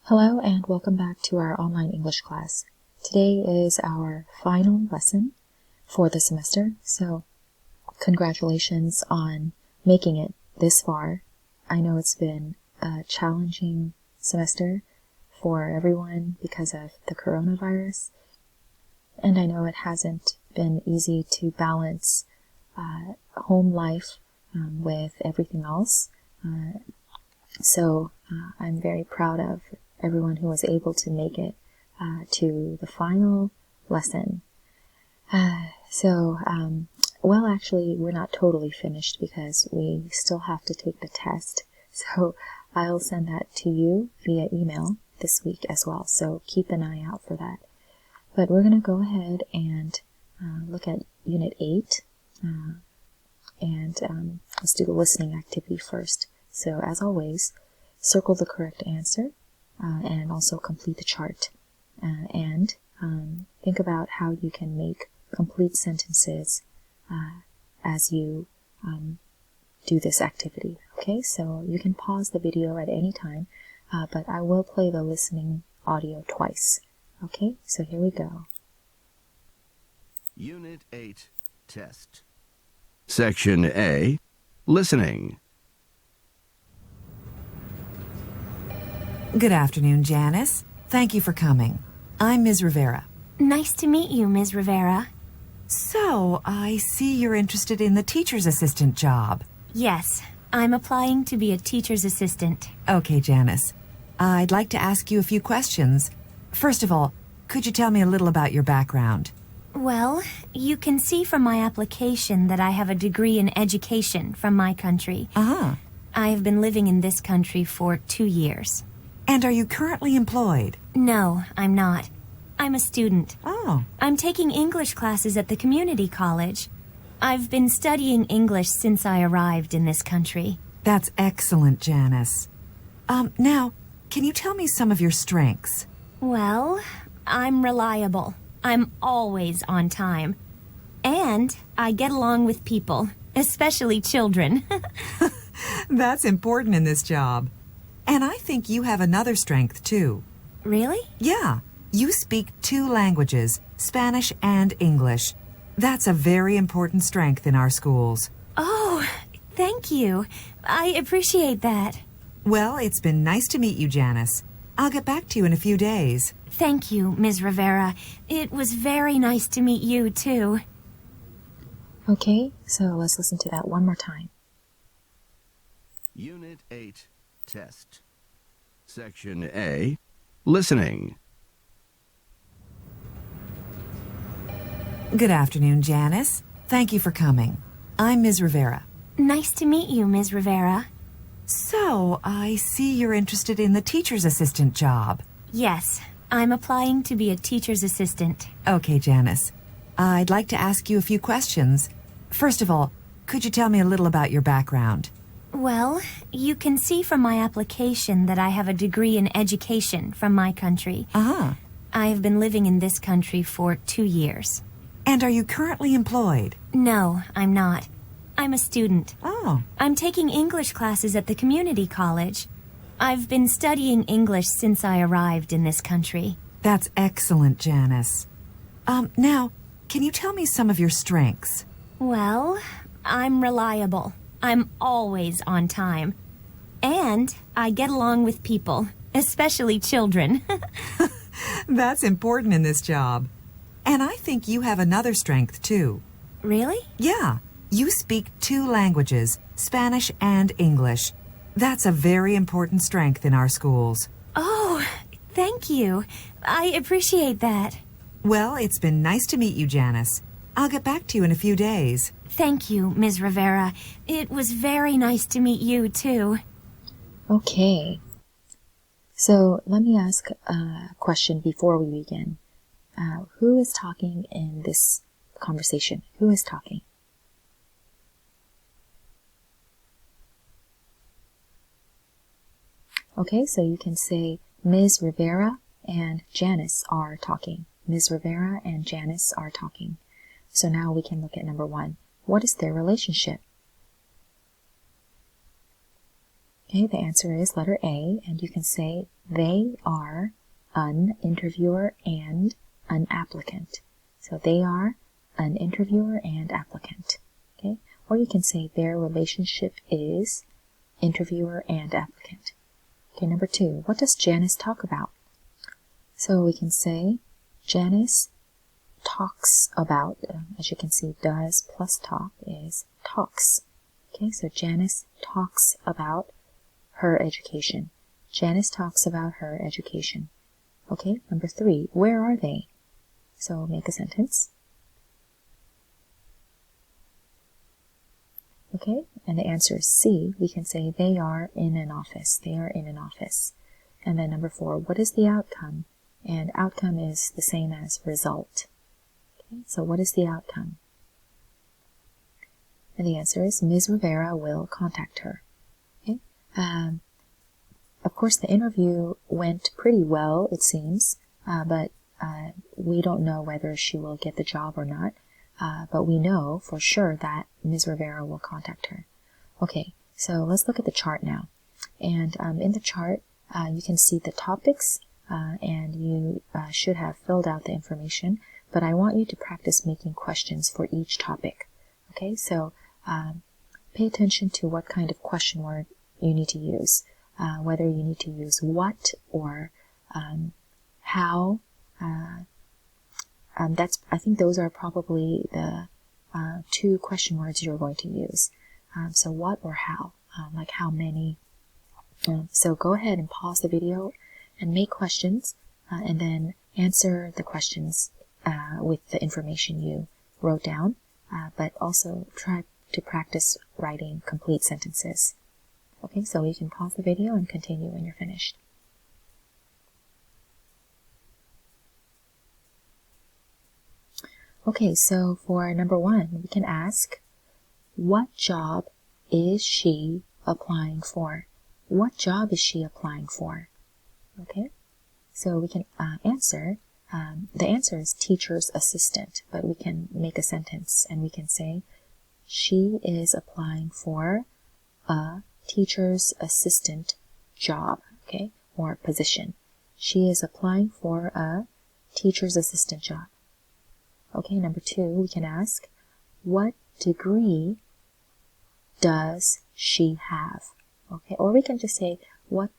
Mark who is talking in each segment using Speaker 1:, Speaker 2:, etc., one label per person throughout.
Speaker 1: Hello and welcome back to our online English class. Today is our final lesson for the semester, so congratulations on making it this far. I know it's been a challenging semester for everyone because of the coronavirus, and I know it hasn't been easy to balance home life with everything else. So I'm very proud of everyone who was able to make it to the final lesson. Well, actually, we're not totally finished because we still have to take the test. So I'll send that to you via email this week as well. So keep an eye out for that. But we're going to go ahead and look at Unit 8. Let's do the listening activity first. So as always, circle the correct answer and also complete the chart. And think about how you can make complete sentences as you do this activity. Okay, so you can pause the video at any time, but I will play the listening audio twice. Okay, so here we go.
Speaker 2: Unit 8 Test. Section A, Listening.
Speaker 3: Good afternoon, Janice. Thank you for coming. I'm Ms. Rivera.
Speaker 4: Nice to meet you, Ms. Rivera.
Speaker 3: So, I see you're interested in the teacher's assistant job.
Speaker 4: Yes, I'm applying to be a teacher's assistant.
Speaker 3: Okay, Janice. I'd like to ask you a few questions. First of all, could you tell me a little about your background?
Speaker 4: Well, you can see from my application that I have a degree in education from my country.
Speaker 3: Uh-huh.
Speaker 4: I have been living in this country for 2 years.
Speaker 3: And are you currently employed?
Speaker 4: No, I'm not. I'm a student.
Speaker 3: Oh.
Speaker 4: I'm taking English classes at the community college. I've been studying English since I arrived in this country.
Speaker 3: That's excellent, Janice. Now, can you tell me some of your strengths?
Speaker 4: Well, I'm reliable. I'm always on time. And I get along with people, especially children.
Speaker 3: That's important in this job. And I think you have another strength, too.
Speaker 4: Really?
Speaker 3: Yeah. You speak 2 languages, Spanish and English. That's a very important strength in our schools.
Speaker 4: Oh, thank you. I appreciate that.
Speaker 3: Well, it's been nice to meet you, Janice. I'll get back to you in a few days.
Speaker 4: Thank you, Ms. Rivera. It was very nice to meet you, too.
Speaker 1: Okay, so let's listen to that one more time.
Speaker 2: Unit 8 Test. Section A, Listening.
Speaker 3: Good afternoon, Janice. Thank you for coming. I'm Ms. Rivera.
Speaker 4: Nice to meet you, Ms. Rivera.
Speaker 3: So, I see you're interested in the teacher's assistant job.
Speaker 4: Yes, I'm applying to be a teacher's assistant.
Speaker 3: Okay, Janice. I'd like to ask you a few questions. First of all, could you tell me a little about your background?
Speaker 4: Well, you can see from my application that I have a degree in education from my country.
Speaker 3: Uh-huh.
Speaker 4: I have been living in this country for 2 years.
Speaker 3: And are you currently employed?
Speaker 4: No, I'm not. I'm a student.
Speaker 3: Oh.
Speaker 4: I'm taking English classes at the community college. I've been studying English since I arrived in this country.
Speaker 3: That's excellent, Janice. Now, can you tell me some of your strengths?
Speaker 4: Well, I'm reliable. I'm always on time. And I get along with people, especially children.
Speaker 3: That's important in this job. And I think you have another strength, too.
Speaker 4: Really?
Speaker 3: Yeah. You speak 2 languages, Spanish and English. That's a very important strength in our schools.
Speaker 4: Oh, thank you. I appreciate that.
Speaker 3: Well, it's been nice to meet you, Janice. I'll get back to you in a few days.
Speaker 4: Thank you, Ms. Rivera. It was very nice to meet you, too.
Speaker 1: Okay. So let me ask a question before we begin. Who is talking in this conversation? Who is talking? Okay, so you can say Ms. Rivera and Janice are talking. Ms. Rivera and Janice are talking. So now we can look at number 1. What is their relationship? Okay, the answer is letter A, and you can say they are an interviewer and an applicant. So they are an interviewer and applicant. Okay, or you can say their relationship is interviewer and applicant. Okay, number 2, what does Janice talk about? So we can say Janice talks about, as you can see, does plus talk is talks. Okay, so Janice talks about her education. Janice talks about her education. Okay, number 3, where are they? So make a sentence. Okay, and the answer is C. We can say they are in an office. They are in an office. And then number 4, what is the outcome? And outcome is the same as result. Okay, so what is the outcome? And the answer is Ms. Rivera will contact her. Okay, of course, the interview went pretty well, it seems, but we don't know whether she will get the job or not. But we know for sure that Ms. Rivera will contact her. Okay, so let's look at the chart now. And in the chart, you can see the topics, and you should have filled out the information, but I want you to practice making questions for each topic. Okay, so pay attention to what kind of question word you need to use, whether you need to use what or how. I think those are probably the 2 question words you're going to use. So what or how, like how many. So go ahead and pause the video and make questions, and then answer the questions with the information you wrote down, but also try to practice writing complete sentences. Okay, so you can pause the video and continue when you're finished. Okay, so for number 1, we can ask, what job is she applying for? What job is she applying for? Okay, so we can answer. The answer is teacher's assistant, but we can make a sentence and we can say, she is applying for a teacher's assistant job, okay, or position. She is applying for a teacher's assistant job. Okay, number 2, we can ask, what degree does she have? Okay, or we can just say, what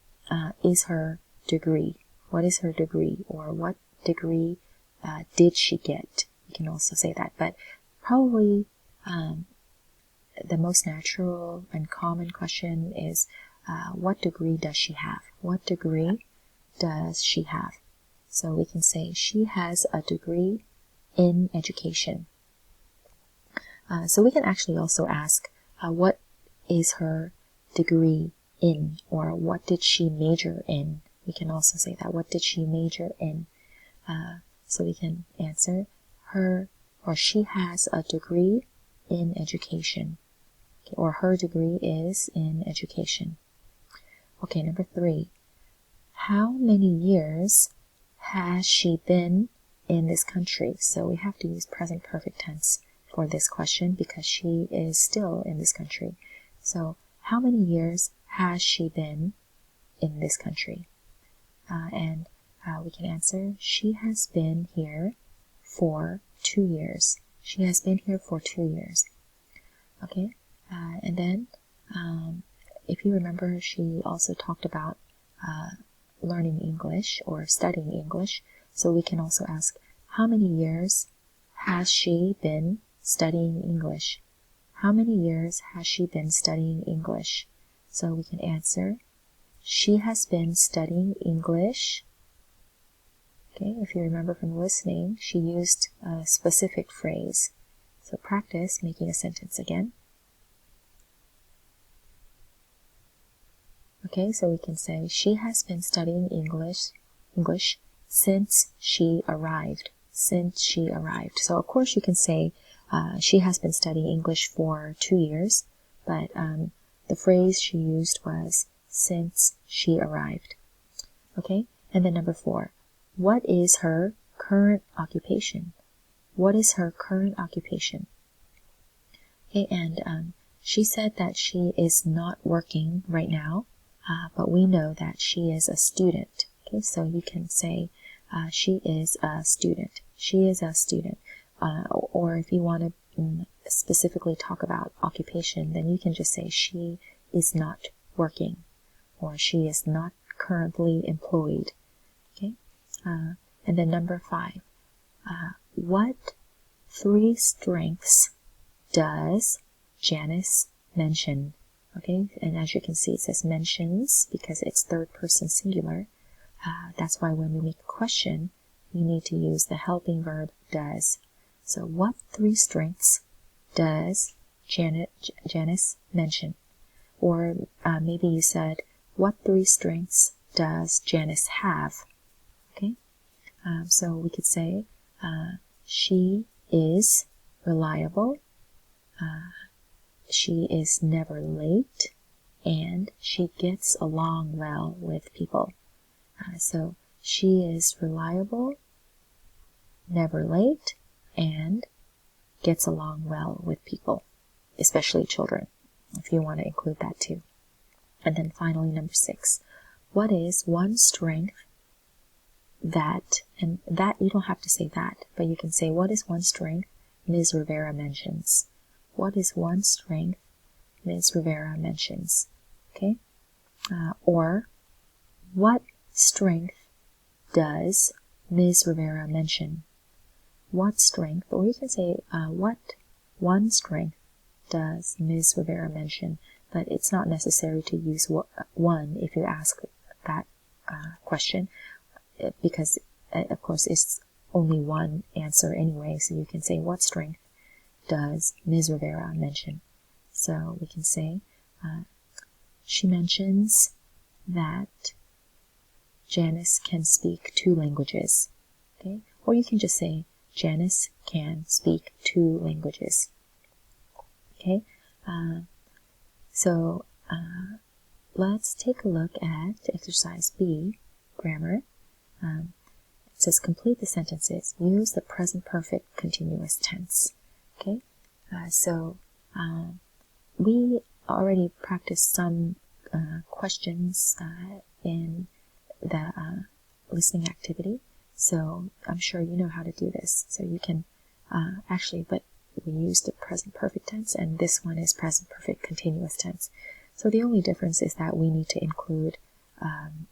Speaker 1: is her degree? What is her degree? Or what degree did she get? You can also say that, but probably the most natural and common question is, what degree does she have? What degree does she have? So we can say, she has a degree in education. So we can actually also ask, what is her degree in, or what did she major in? We can also say that, what did she major in? So we can answer, her or she has a degree in education, okay, or her degree is in education. Okay, number 3, how many years has she been in this country? So we have to use present perfect tense for this question because she is still in this country. So how many years has she been in this country? And we can answer, she has been here for 2 years. She has been here for 2 years. Okay, and then if you remember, she also talked about learning English or studying English. So we can also ask, how many years has she been studying English? How many years has she been studying English? So we can answer, she has been studying English. Okay, if you remember from listening, she used a specific phrase. So practice making a sentence again. Okay, so we can say, she has been studying English since she arrived. Since she arrived. So of course you can say she has been studying English for 2 years, but the phrase she used was since she arrived. Okay, and then number 4, what is her current occupation? What is her current occupation? Okay, and she said that she is not working right now. but we know that she is a student. Okay, so you can say she is a student. She is a student. Or if you want to specifically talk about occupation, then you can just say she is not working, or she is not currently employed. Okay, and then number 5. What 3 strengths does Janice mention? Okay, and as you can see, it says mentions because it's third person singular. That's why when we make a question, we need to use the helping verb does. So what 3 strengths does Janice mention? Or maybe you said, what 3 strengths does Janice have? Okay, so we could say she is reliable, she is never late, and she gets along well with people. So she is reliable, never late, and gets along well with people, especially children, if you want to include that too. And then finally, number 6. What is one strength that, and that you don't have to say that, but you can say, what is one strength Ms. Rivera mentions? What is one strength Ms. Rivera mentions? Okay? Or, what strength does Ms. Rivera mention? What strength, or you can say, what one strength does Ms. Rivera mention? But it's not necessary to use one if you ask that question, because, of course, it's only one answer anyway, so you can say, what strength does Ms. Rivera mention? So we can say, she mentions that Janice can speak 2 languages. Okay? Or you can just say, Janice can speak 2 languages. Okay? So let's take a look at exercise B, grammar. It says complete the sentences. Use the present perfect continuous tense. Okay? So we already practiced some questions in the listening activity. So I'm sure you know how to do this. So you can but we used the present perfect tense, and this one is present perfect continuous tense. So the only difference is that we need to include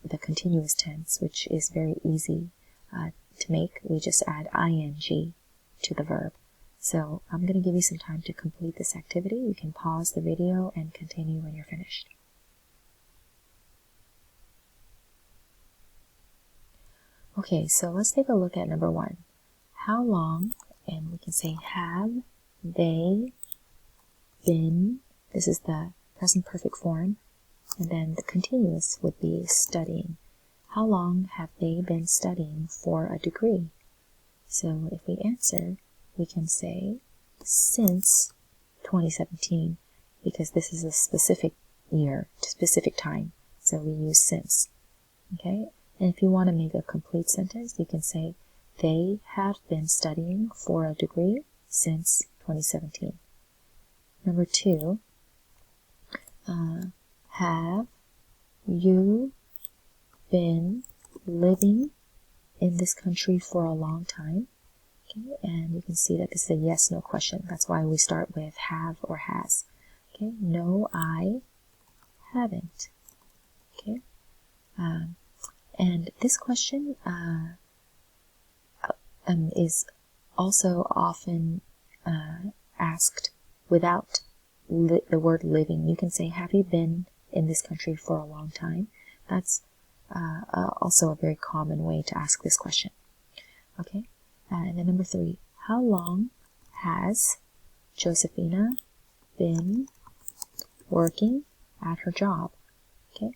Speaker 1: the continuous tense, which is very easy to make. We just add ing to the verb. So I'm going to give you some time to complete this activity. You can pause the video and continue when you're finished. Okay, so let's take a look at number 1. How long, and we can say have they been, this is the present perfect form, and then the continuous would be studying. How long have they been studying for a degree? So if we answer, we can say since 2017, because this is a specific year, specific time, so we use since. Okay, and if you want to make a complete sentence, you can say they have been studying for a degree since 2017. Number 2, have you been living in this country for a long time? Okay, and you can see that this is a yes/no question. That's why we start with have or has. Okay, no, I haven't. Okay, and this question is also often asked without the word living. You can say, have you been in this country for a long time? That's also a very common way to ask this question. Okay, and then number 3, how long has Josephina been working at her job? Okay,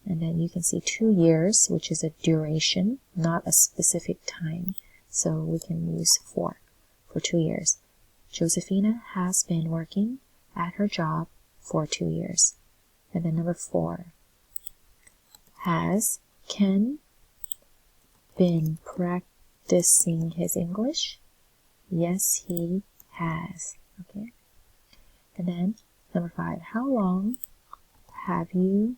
Speaker 1: and then you can see 2 years, which is a duration, not a specific time, so we can use for 2 years. Josephina has been working at her job for 2 years. And then number 4, has Ken been practicing his English? Yes, he has. Okay. And then number 5, how long have you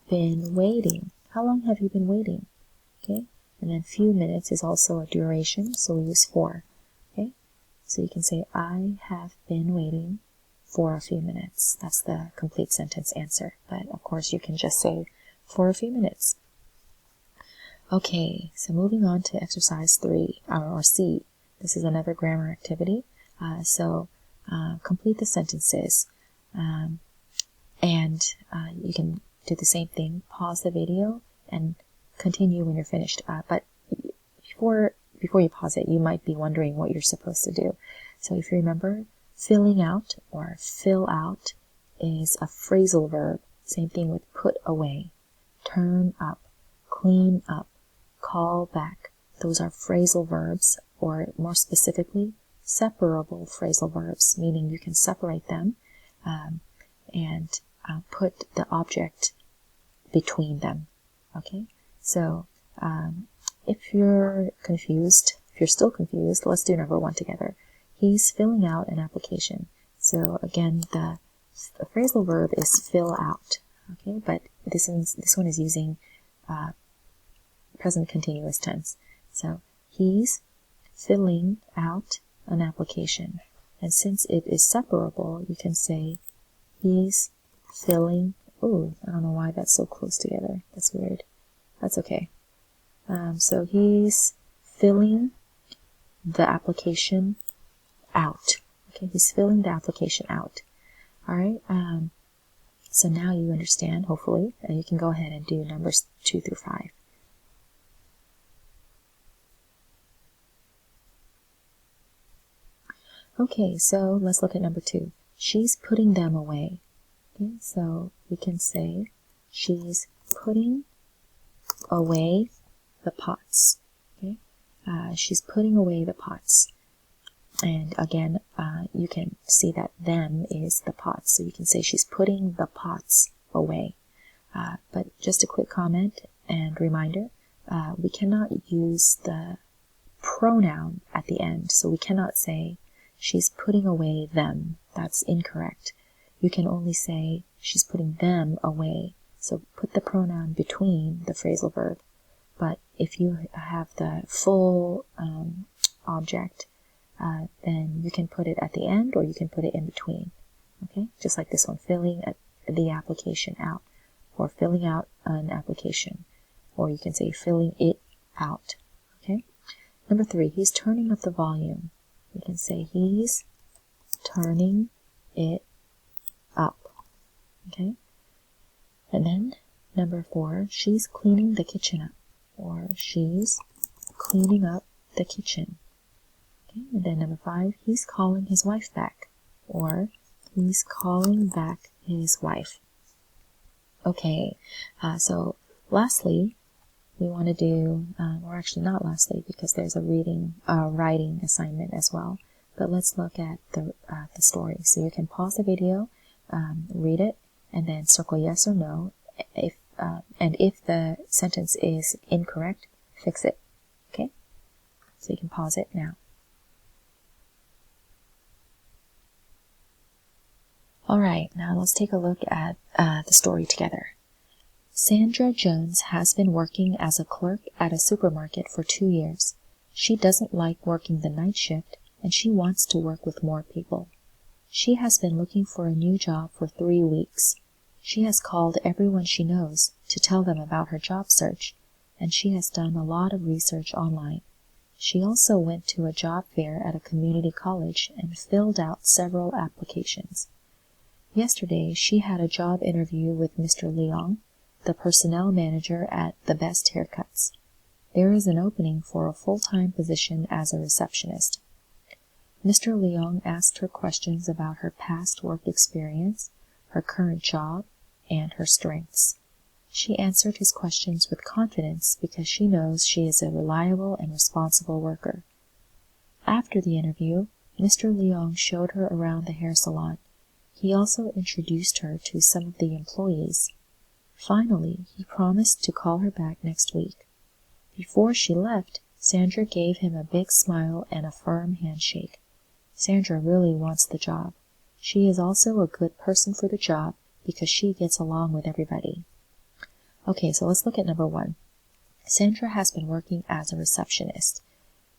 Speaker 1: been waiting. How long have you been waiting? Okay, and then few minutes is also a duration, so we use for. Okay, so you can say, I have been waiting for a few minutes. That's the complete sentence answer, but of course you can just say for a few minutes. Okay, so moving on to exercise 3, or C. This is another grammar activity. Complete the sentences, and you can do the same thing. Pause the video and continue when you're finished. But before you pause it, you might be wondering what you're supposed to do. So if you remember, filling out or fill out is a phrasal verb. Same thing with put away, turn up, clean up, call back. Those are phrasal verbs, or more specifically, separable phrasal verbs, meaning you can separate them and put the object between them. Okay, so if you're still confused, let's do number 1 together. He's filling out an application. So again, the phrasal verb is fill out. Okay, but this one is using present continuous tense. So he's filling out an application. And since it is separable, you can say he's filling. Ooh, I don't know why that's so close together. That's weird. That's okay. So he's filling the application out. Okay, he's filling the application out. All right. So now you understand, hopefully, and you can go ahead and do numbers 2 through 5. Okay, so let's look at number 2. She's putting them away. Okay, so we can say she's putting away the pots. Okay, she's putting away the pots. And again, you can see that them is the pots. So you can say she's putting the pots away. But just a quick comment and reminder, we cannot use the pronoun at the end. So we cannot say she's putting away them. That's incorrect. You can only say she's putting them away. So put the pronoun between the phrasal verb. But if you have the full object, then you can put it at the end or you can put it in between. Okay, just like this one, filling the application out, or filling out an application, or you can say filling it out. Okay, number 3, he's turning up the volume. You can say he's turning it up. Okay, and then number 4, she's cleaning the kitchen up, or she's cleaning up the kitchen. Okay, and then number 5, he's calling his wife back, or he's calling back his wife. Okay, so lastly, we want to do, or actually not lastly, because there's a writing assignment as well. But let's look at the story. So you can pause the video, read it, and then circle yes or no. If the sentence is incorrect, fix it. Okay, so you can pause it now. All right, now let's take a look at the story together. Sandra Jones has been working as a clerk at a supermarket for 2 years. She doesn't like working the night shift, and she wants to work with more people. She has been looking for a new job for 3 weeks. She has called everyone she knows to tell them about her job search, and she has done a lot of research online. She also went to a job fair at a community college and filled out several applications. Yesterday, she had a job interview with Mr. Leong, the personnel manager at The Best Haircuts. There is an opening for a full-time position as a receptionist. Mr. Leong asked her questions about her past work experience, her current job, and her strengths. She answered his questions with confidence because she knows she is a reliable and responsible worker. After the interview, Mr. Leong showed her around the hair salon. He also introduced her to some of the employees. Finally, he promised to call her back next week. Before she left, Sandra gave him a big smile and a firm handshake. Sandra really wants the job. She is also a good person for the job because she gets along with everybody. Okay, so let's look at number 1. Sandra has been working as a receptionist.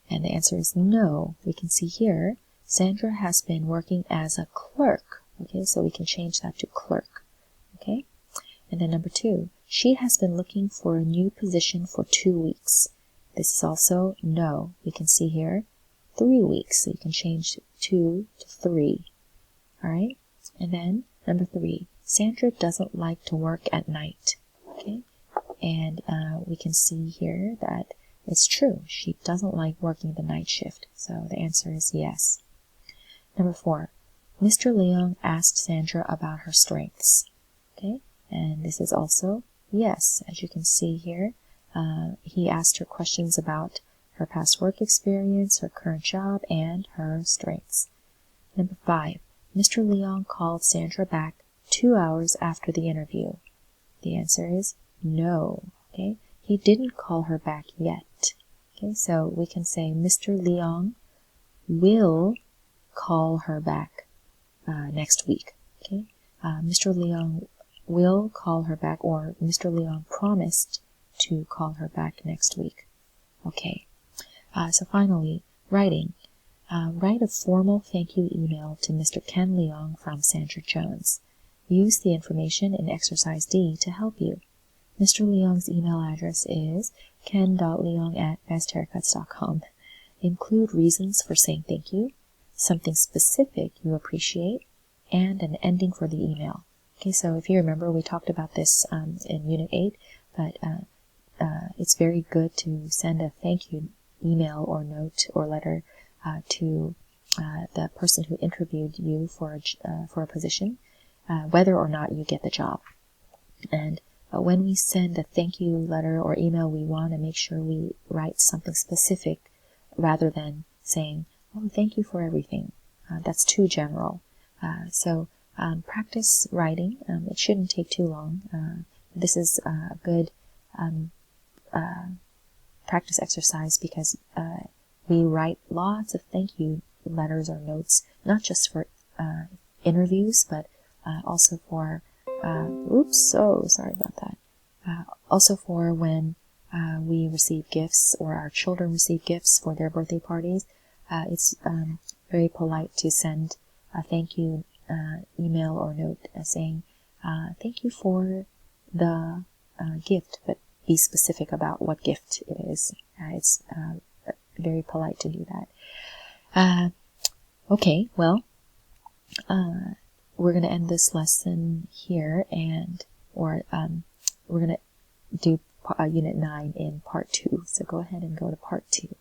Speaker 1: And the answer is no. We can see here, Sandra has been working as a clerk. Okay, so we can change that to clerk. Okay, and then number 2, she has been looking for a new position for 2 weeks. This is also no. We can see here 3 weeks, so you can change 2 to 3. All right, and then number 3, Sandra doesn't like to work at night. Okay, and we can see here that it's true. She doesn't like working the night shift, so the answer is yes. Number 4, Mr. Leong asked Sandra about her strengths. Okay, and this is also yes. As you can see here, he asked her questions about her past work experience, her current job, and her strengths. Number 5, Mr. Leong called Sandra back 2 hours after the interview. The answer is no. Okay, he didn't call her back yet. Okay, so we can say Mr. Leong will call her back next week. Okay, Mr. Leong will call her back, or Mr. Leong promised to call her back next week. Okay, so finally, writing. Write a formal thank you email to Mr. Ken Leong from Sandra Jones. Use the information in exercise D to help you. Mr. Leong's email address is ken.leong@besthaircuts.com. Include reasons for saying thank you, something specific you appreciate, and an ending for the email. Okay, so if you remember, we talked about this in Unit 8, but it's very good to send a thank you email or note or letter to the person who interviewed you for a position, whether or not you get the job. And when we send a thank you letter or email, we want to make sure we write something specific rather than saying, oh, thank you for everything. That's too general. So practice writing. It shouldn't take too long. This is a good practice exercise because we write lots of thank you letters or notes, not just for interviews, but also for sorry about that. Also for when we receive gifts or our children receive gifts for their birthday parties. It's very polite to send a thank you email or note saying, thank you for the gift, but be specific about what gift it is. It's very polite to do that. Okay, well, we're going to end this lesson here, we're going to do Unit 9 in Part 2. So go ahead and go to Part 2.